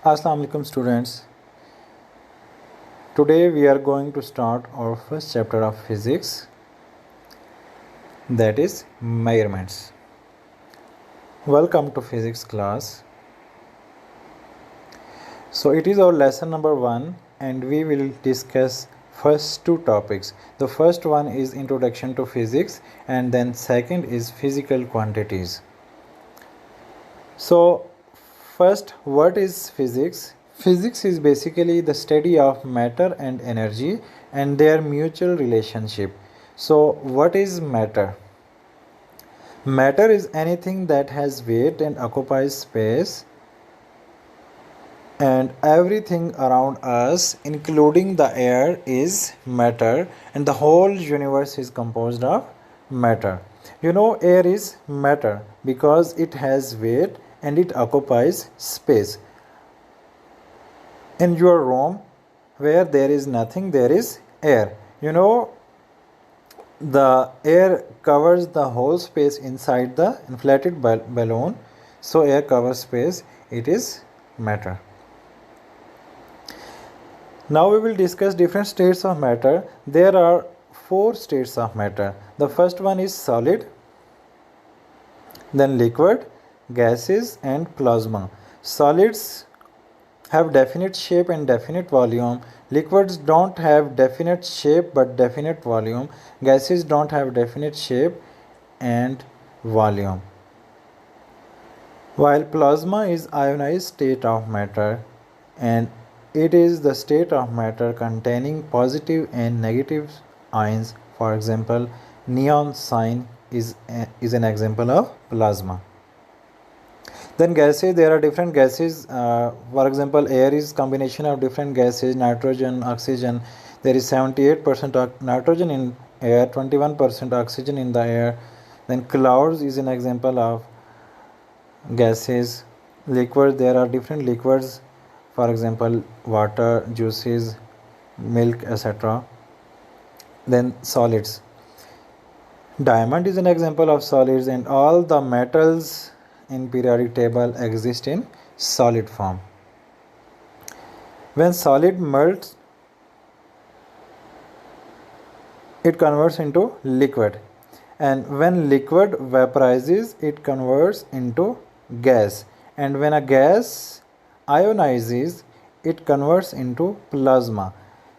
Assalamu alaikum students. Today we are going to start our first chapter of physics, that is measurements. Welcome to physics class. So it is our lesson number 1 and we will discuss first two topics. The first one is introduction to physics and then second is physical quantities. So first, what is physics? Physics is basically the study of matter and energy and their mutual relationship. So what is matter? Matter is anything that has weight and occupies space, and everything around us, including the air, is matter, and the whole universe is composed of matter. Air is matter because it has weight and it occupies space. In your room where there is nothing, there is air. The air covers the whole space inside the inflated balloon. So air covers space, it is matter. Now we will discuss different states of matter. There are 4 states of matter. The first one is solid, then liquid, gases and plasma. Solids have definite shape and definite volume. Liquids don't have definite shape but definite volume. Gases don't have definite shape and volume. While plasma is ionized state of matter, and it is the state of matter containing positive and negative ions. For example, neon sign is an example of plasma. Then gases, there are different gases. For example, air is combination of different gases, nitrogen, oxygen. There is 78% nitrogen in air, 21% oxygen in the air. Then clouds is an example of gases. Liquid, there are different liquids. For example, water, juices, milk, etc. Then solids. Diamond is an example of solids, and all the metals in periodic table exist in solid form. When solid melts, it converts into liquid, and when liquid vaporizes, it converts into gas, and when a gas ionizes, it converts into plasma.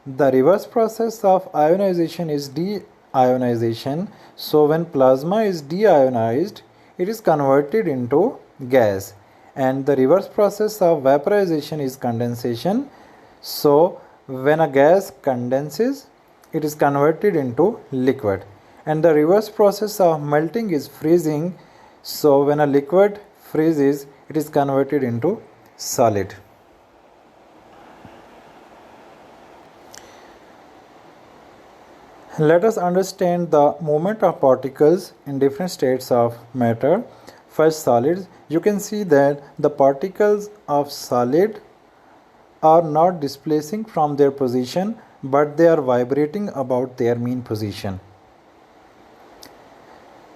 The reverse process of ionization is deionization. So when plasma is deionized, it is converted into gas, and the reverse process of vaporization is condensation. So when a gas condenses, it is converted into liquid, and the reverse process of melting is freezing. So when a liquid freezes, it is converted into solid. Let us understand the movement of particles in different states of matter. First, solids. You can see that the particles of solid are not displacing from their position, but they are vibrating about their mean position.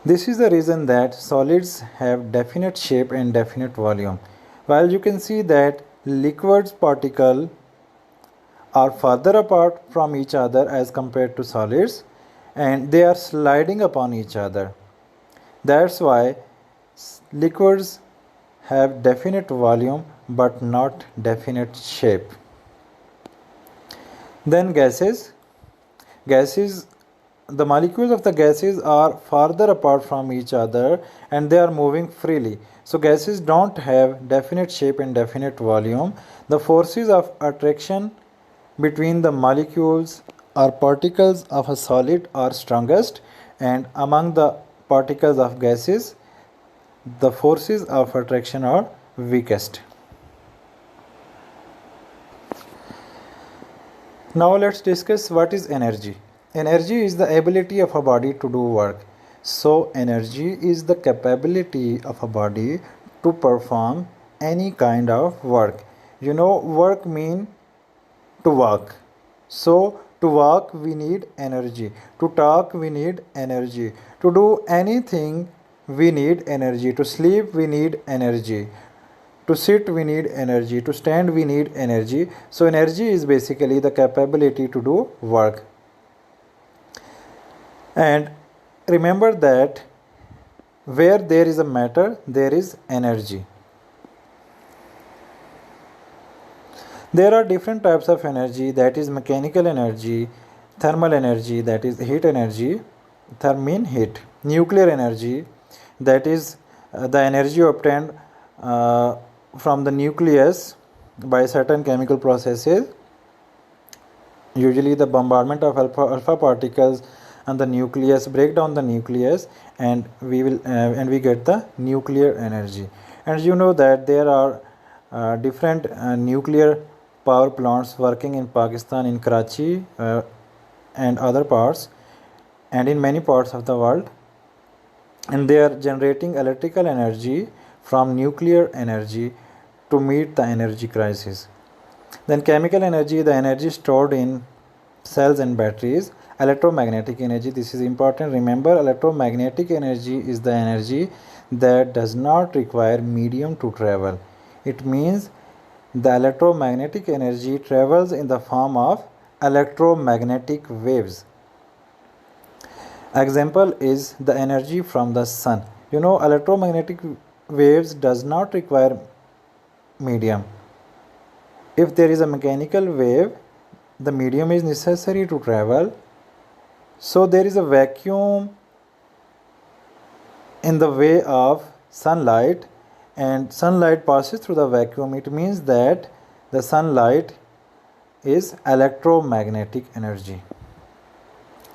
This is the reason that solids have definite shape and definite volume. While you can see that liquids particles are further apart from each other as compared to solids, and they are sliding upon each other. That's why liquids have definite volume but not definite shape. Then gases. The molecules of the gases are farther apart from each other and they are moving freely. So gases don't have definite shape and definite volume. The forces of attraction between the molecules or particles of a solid are strongest, and among the particles of gases, the forces of attraction are weakest. Now let's discuss what is energy. Energy is the ability of a body to do work. So energy is the capability of a body to perform any kind of work. Work means to walk. So to walk we need energy. To talk we need energy. To do anything we need energy. To sleep we need energy. To sit we need energy, to stand we need energy. So energy is basically the capability to do work. And remember that where there is a matter, there is energy. There are different types of energy, that is mechanical energy, thermal energy, that is heat energy, thermal heat, nuclear energy, that is the energy obtained from the nucleus by certain chemical processes, usually the bombardment of alpha particles and the nucleus break down the nucleus, and we get the nuclear energy. And you know that there are different nuclear power plants working in Pakistan, in Karachi and other parts, and in many parts of the world, and they are generating electrical energy from nuclear energy to meet the energy crisis. Then chemical energy, the energy stored in cells and batteries. Electromagnetic energy, this is important. Remember, electromagnetic energy is the energy that does not require medium to travel. It means the electromagnetic energy travels in the form of electromagnetic waves. Example is the energy from the sun. You know, electromagnetic waves does not require medium. If there is a mechanical wave, the medium is necessary to travel. So there is a vacuum in the way of sunlight, and sunlight passes through the vacuum. It means that the sunlight is electromagnetic energy,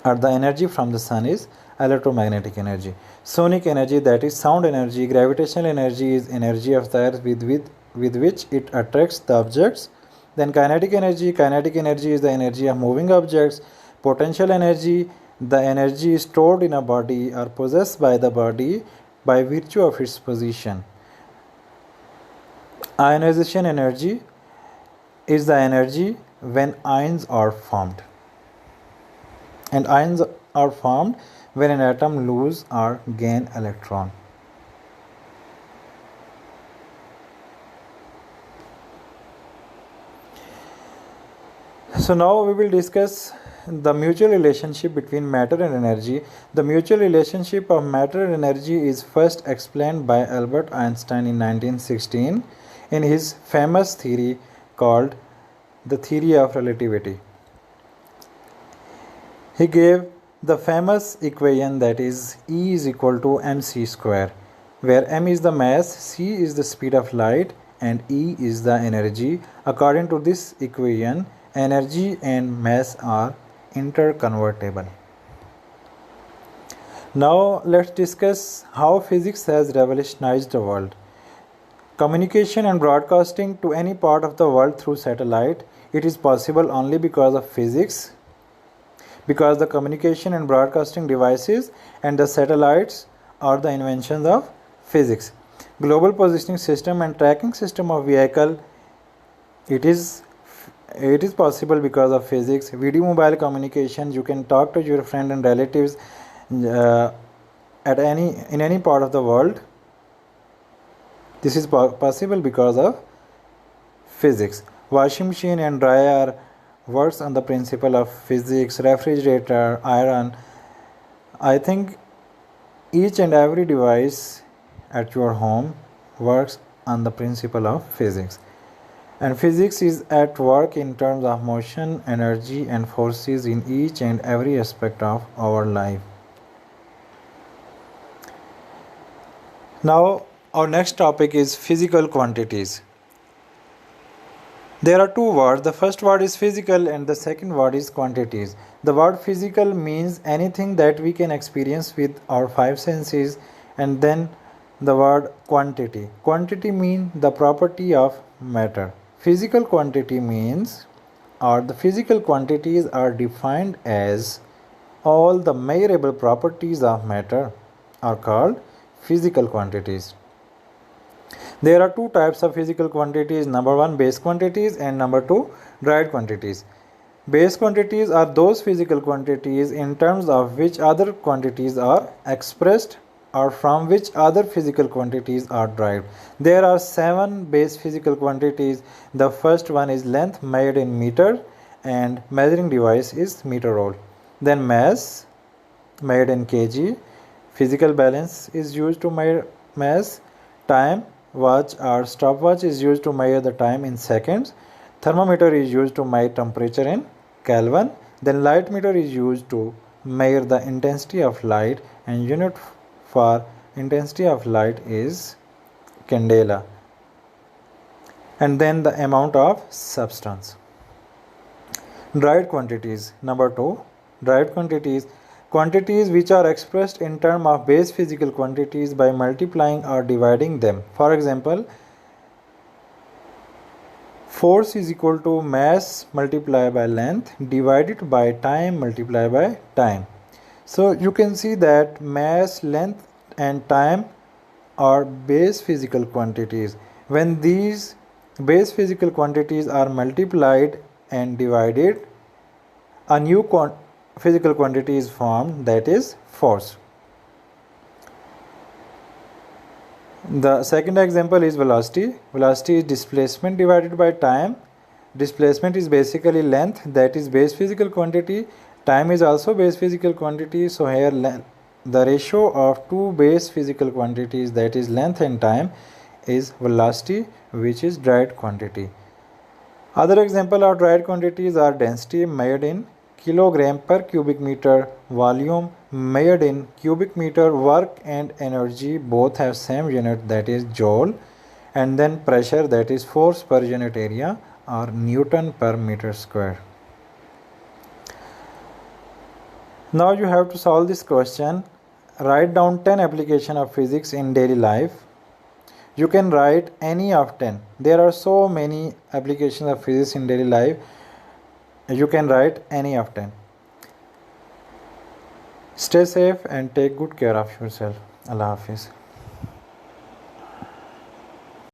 or the energy from the sun is electromagnetic energy. Sonic energy, that is sound energy. Gravitational energy is energy of the earth with which it attracts the objects. Then kinetic energy is the energy of moving objects. Potential energy, the energy stored in a body or possessed by the body by virtue of its position. Ionization energy is the energy when ions are formed, and ions are formed when an atom loses or gains electron. So now we will discuss the mutual relationship between matter and energy. The mutual relationship of matter and energy is first explained by Albert Einstein in 1916 in his famous theory called the theory of relativity. He gave the famous equation, that is E is equal to mc square, where m is the mass, c is the speed of light, and E is the energy. According to this equation, energy and mass are interconvertible. Now let's discuss how physics has revolutionized the world. Communication and broadcasting to any part of the world through satellite, it is possible only because of physics, because the communication and broadcasting devices and the satellites are the inventions of physics. Global positioning system and tracking system of vehicle, it is possible because of physics. Video mobile communication, you can talk to your friend and relatives in any part of the world. This is possible because of physics. Washing machine and dryer works on the principle of physics. Refrigerator, iron. I think each and every device at your home works on the principle of physics. And physics is at work in terms of motion, energy, and forces in each and every aspect of our life. Now, our next topic is physical quantities. There are two words. The first word is physical and the second word is quantities. The word physical means anything that we can experience with our five senses, and then the word quantity. Quantity means the property of matter. Physical quantity means, or the physical quantities are defined as all the measurable properties of matter are called physical quantities. There are two types of physical quantities. Number one, base quantities, and number two, derived quantities. Base quantities are those physical quantities in terms of which other quantities are expressed or from which other physical quantities are derived. There are 7 base physical quantities. The first one is length, measured in meter, and measuring device is meter roll. Then mass, measured in kg. Physical balance is used to measure mass. Time, watch or stopwatch is used to measure the time in seconds. Thermometer is used to measure temperature in Kelvin. Then light meter is used to measure the intensity of light, and unit for intensity of light is candela. And then the amount of substance. Derived quantities. Number 2. Derived quantities. Quantities which are expressed in terms of base physical quantities by multiplying or dividing them. For example, force is equal to mass multiplied by length divided by time multiplied by time. So you can see that mass, length and time are base physical quantities. When these base physical quantities are multiplied and divided, a new physical quantity is formed, that is force. The second example is velocity. Velocity is displacement divided by time. Displacement is basically length, that is base physical quantity. Time is also base physical quantity. So here the ratio of two base physical quantities, that is length and time, is velocity, which is derived quantity. Other example of derived quantities are density measured in kilogram per cubic meter, volume measured in cubic meter, work and energy both have same unit, that is joule, and then pressure, that is force per unit area, or Newton per meter square. Now you have to solve this question. Write down 10 applications of physics in daily life. You can write any of 10. There are so many applications of physics in daily life. You can write any of 10. Stay safe and take good care of yourself. Allah Hafiz.